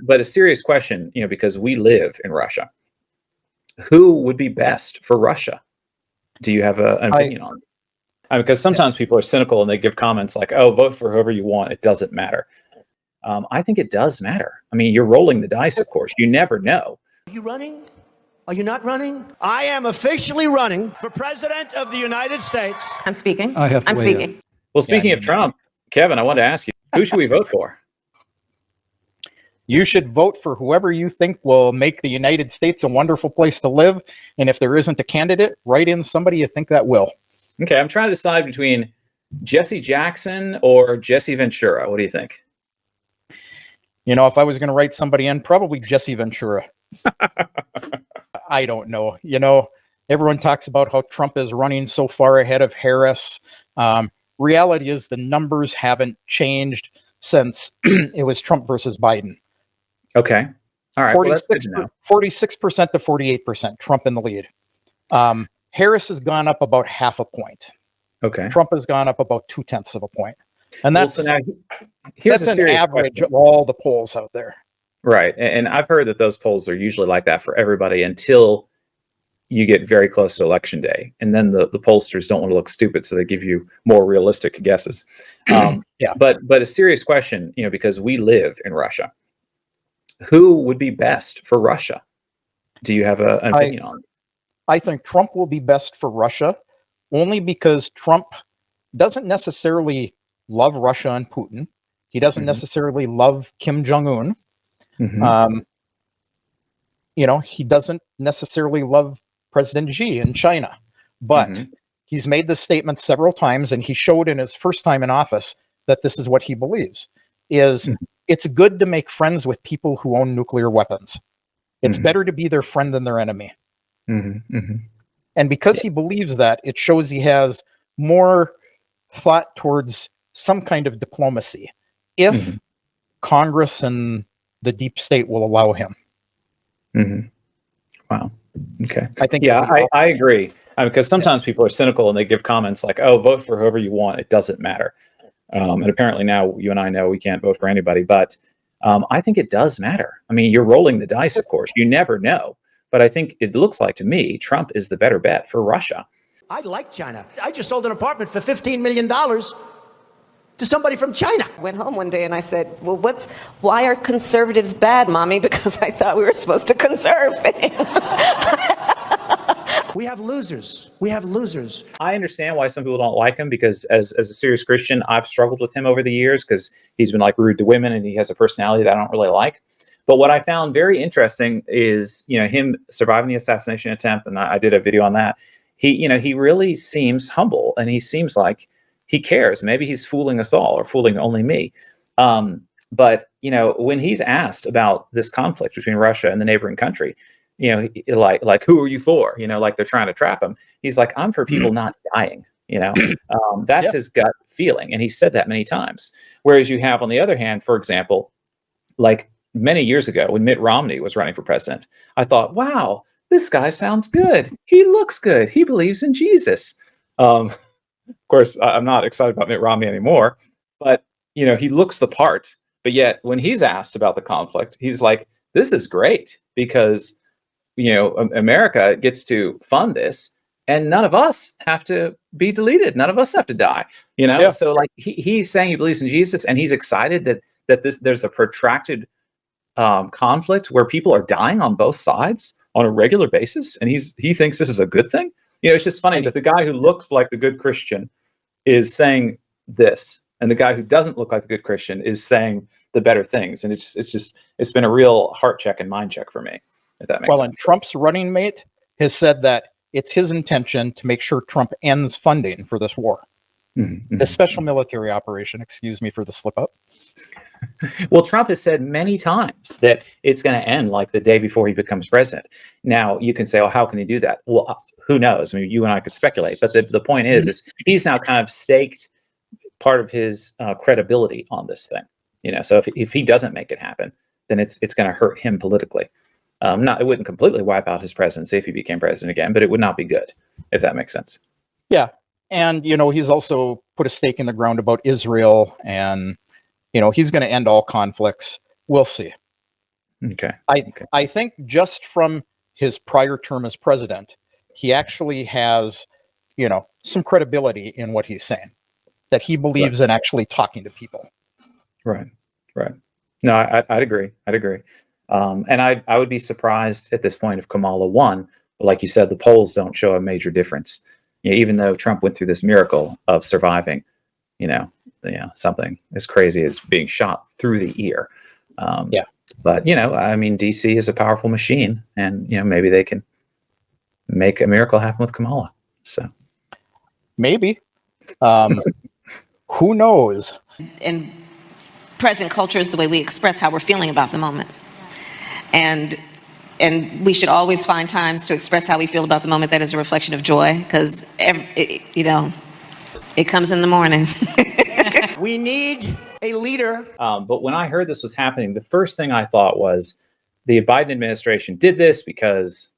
but a serious question, because we live in Russia. Who would be best for Russia? Do you have an opinion on it? Because sometimes people are cynical and they give comments like, "Oh, vote for whoever you want. It doesn't matter." I think it does matter. I mean, you're rolling the dice, of course. You never know. Are you running? Are you not running? I am officially running for president of the United States. I'm speaking. I'm speaking. Well, speaking of Trump, Kevin, I wanted to ask you, who should we vote for? You should vote for whoever you think will make the United States a wonderful place to live. And if there isn't a candidate, write in somebody you think that will. Okay, I'm trying to decide between Jesse Jackson or Jesse Ventura. What do you think? If I was going to write somebody in, probably Jesse Ventura. I don't know. Everyone talks about how Trump is running so far ahead of Harris. Reality is the numbers haven't changed since it was Trump versus Biden. Okay. All right. 46% to 48%, Trump in the lead. Harris has gone up about half a point. Okay. Trump has gone up about 0.2 of a point. And that's, so now here's an average question. Of all the polls out there. Right. And I've heard that those polls are usually like that for everybody until you get very close to election day. And then the pollsters don't want to look stupid, so they give you more realistic guesses. Yeah. But a serious question, because we live in Russia. Who would be best for Russia? Do you have an opinion on it? I think Trump will be best for Russia only because Trump doesn't necessarily love Russia and Putin. He doesn't necessarily love Kim Jong-un. He doesn't necessarily love President Xi in China, but he's made this statement several times, and he showed in his first time in office that this is what he believes is it's good to make friends with people who own nuclear weapons. It's better to be their friend than their enemy. And because he believes that, it shows he has more thought towards some kind of diplomacy if Congress and the deep state will allow him. Wow. Okay. I think. Yeah, I agree. Because sometimes people are cynical and they give comments like, "Oh, vote for whoever you want. It doesn't matter." And apparently now you and I know we can't vote for anybody, but I think it does matter. I mean, you're rolling the dice, of course. You never know. But I think it looks like to me, Trump is the better bet for Russia. I like China. I just sold an apartment for $15 million to somebody from China. I went home one day and I said, well, why are conservatives bad, Mommy? Because I thought we were supposed to conserve things. We have losers. We have losers. I understand why some people don't like him, because as a serious Christian, I've struggled with him over the years because he's been like rude to women and he has a personality that I don't really like. But what I found very interesting is, him surviving the assassination attempt, and I did a video on that. He really seems humble, and he seems like he cares. Maybe he's fooling us all, or fooling only me. But when he's asked about this conflict between Russia and the neighboring country, like who are you for? Like they're trying to trap him. He's like, I'm for people not dying. That's his gut feeling, and he said that many times. Whereas you have, on the other hand, for example, like many years ago when Mitt Romney was running for president, I thought, wow, this guy sounds good. He looks good. He believes in Jesus. Of course, I'm not excited about Mitt Romney anymore, but, he looks the part. But yet when he's asked about the conflict, he's like, this is great because, America gets to fund this and none of us have to be deleted. None of us have to die, So like he's saying he believes in Jesus, and he's excited that there's a protracted conflict where people are dying on both sides on a regular basis, and he thinks this is a good thing. It's just funny that the guy who looks like the good Christian is saying this, and the guy who doesn't look like the good Christian is saying the better things, and it's been a real heart check and mind check for me, if that makes sense. And Trump's running mate has said that it's his intention to make sure Trump ends funding for this war, the special military operation. Excuse me for the slip up. Well, Trump has said many times that it's going to end like the day before he becomes president. Now, you can say, well, how can he do that? Well, who knows? I mean, you and I could speculate. But the point is he's now kind of staked part of his credibility on this thing. So if he doesn't make it happen, then it's going to hurt him politically. It wouldn't completely wipe out his presidency if he became president again, but it would not be good, if that makes sense. Yeah. And, he's also put a stake in the ground about Israel, and he's going to end all conflicts. We'll see. Okay. I think just from his prior term as president, he actually has, some credibility in what he's saying, that he believes in actually talking to people. Right. No, I'd agree. And I would be surprised at this point if Kamala won. But like you said, the polls don't show a major difference. Even though Trump went through this miracle of surviving, something as crazy as being shot through the ear. But DC is a powerful machine, and maybe they can make a miracle happen with Kamala. So maybe. Who knows? And present culture is the way we express how we're feeling about the moment. And we should always find times to express how we feel about the moment that is a reflection of joy, because it comes in the morning. We need a leader. But when I heard this was happening, the first thing I thought was the Biden administration did this because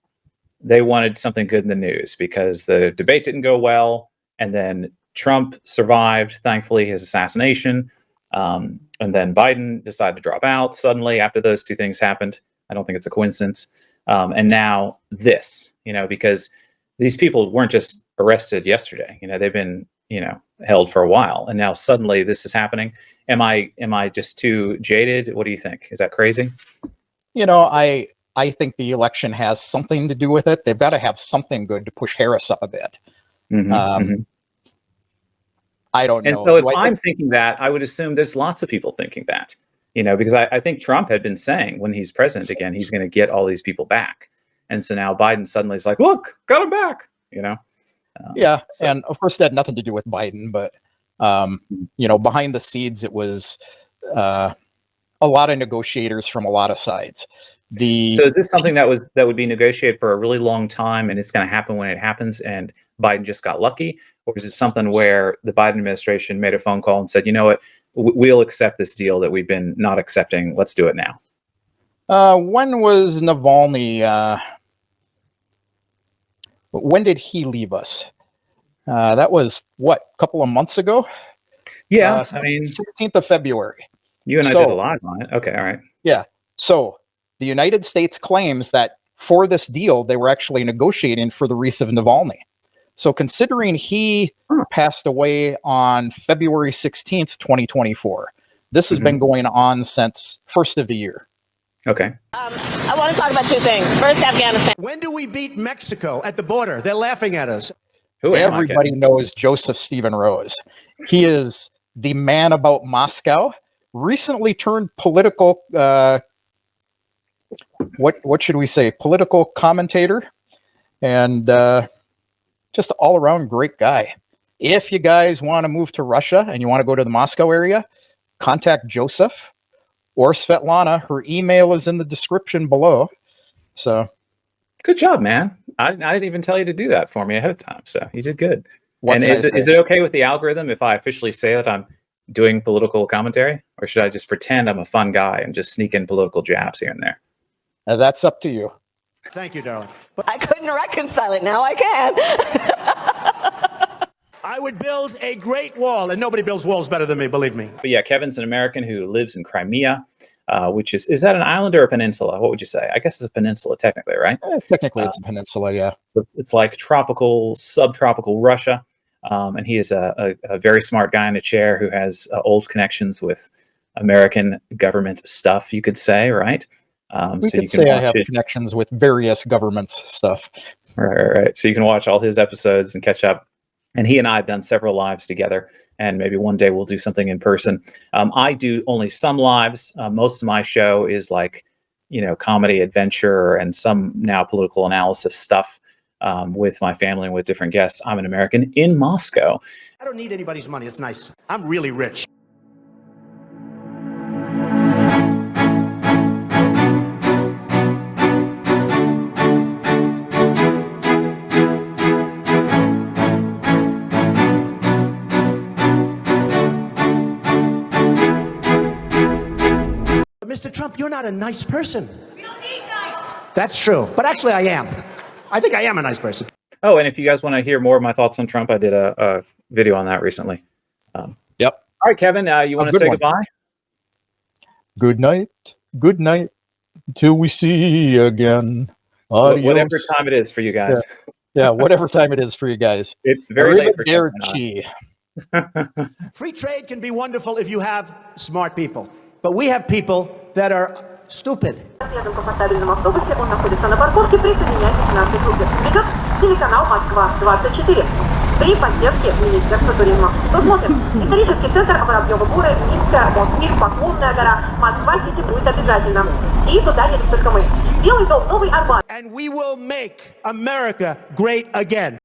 they wanted something good in the news, because the debate didn't go well, and then Trump survived, thankfully, his assassination. And then Biden decided to drop out suddenly after those two things happened. I don't think it's a coincidence. And now this, because these people weren't just arrested yesterday. They've been, held for a while, and now suddenly this is happening. Am I just too jaded? What do you think? Is that crazy? I think the election has something to do with it. They've got to have something good to push Harris up a bit. I don't know. And so if I'm thinking that, I would assume there's lots of people thinking that, because I think Trump had been saying when he's president again, he's going to get all these people back. And so now Biden suddenly is like, look, got him back, And of course that had nothing to do with Biden, but, behind the scenes, it was a lot of negotiators from a lot of sides. So is this something that would be negotiated for a really long time, and it's going to happen when it happens, and Biden just got lucky? Or is it something where the Biden administration made a phone call and said, you know what, we'll accept this deal that we've been not accepting. Let's do it now. When was Navalny? When did he leave us? That was a couple of months ago? Yeah. 16th of February. You and I did a live on it. Okay. All right. Yeah. So the United States claims that for this deal, they were actually negotiating for the release of Navalny. So considering he passed away on February 16th, 2024, this has been going on since first of the year. Okay. I want to talk about two things. First, Afghanistan. When do we beat Mexico at the border? They're laughing at us. Everybody knows Joseph-Stephenrose. He is the man about Moscow, recently turned political, what should we say, political commentator, and just all around great guy. If you guys want to move to Russia and you want to go to the Moscow area, contact Joseph or Svetlana. Her email is in the description below. So good job, man. I didn't even tell you to do that for me ahead of time. So you did good. What and is it okay with the algorithm if I officially say that I'm doing political commentary, or should I just pretend I'm a fun guy and just sneak in political jabs here and there? That's up to you. Thank you, darling. But I couldn't reconcile it. Now I can. I would build a great wall, and nobody builds walls better than me, believe me. But yeah, Kevin's an American who lives in Crimea, which is that an island or a peninsula? What would you say? I guess it's a peninsula technically, right? Technically, it's a peninsula, yeah. So it's like tropical, subtropical Russia. And he is a very smart guy in a chair who has old connections with American government stuff, you could say, right? We could say I have connections with various governments stuff. Right. So you can watch all his episodes and catch up. And he and I have done several lives together, and maybe one day we'll do something in person. I do only some lives. Most of my show is like, comedy, adventure, and some now political analysis stuff with my family and with different guests. I'm an American in Moscow. I don't need anybody's money. It's nice. I'm really rich. Mr. Trump, you're not a nice person. We don't need nice. That's true. But actually, I am. I think I am a nice person. Oh, and if you guys want to hear more of my thoughts on Trump, I did a video on that recently. Yep. All right, Kevin, you want to say goodbye? Good night. Good night. till we see again. Adios. Whatever time it is for you guys. Yeah, whatever time it is for you guys. It's very late for Arrivederci. Free trade can be wonderful if you have smart people. But we have people that are stupid. Следом комфортабельном автобусе он находится на парковке. Присоединяйтесь к нашей группе. Ведет телеканал Москва-24 при поддержке Министерства туризма. Что смотрим? Исторический центр Воробьева-Буры, Минская, Москвич, Поклонная гора. Москва-Сити будет обязательно. И туда едем только мы. Белый дом, Новый Арбат. And we will make America great again.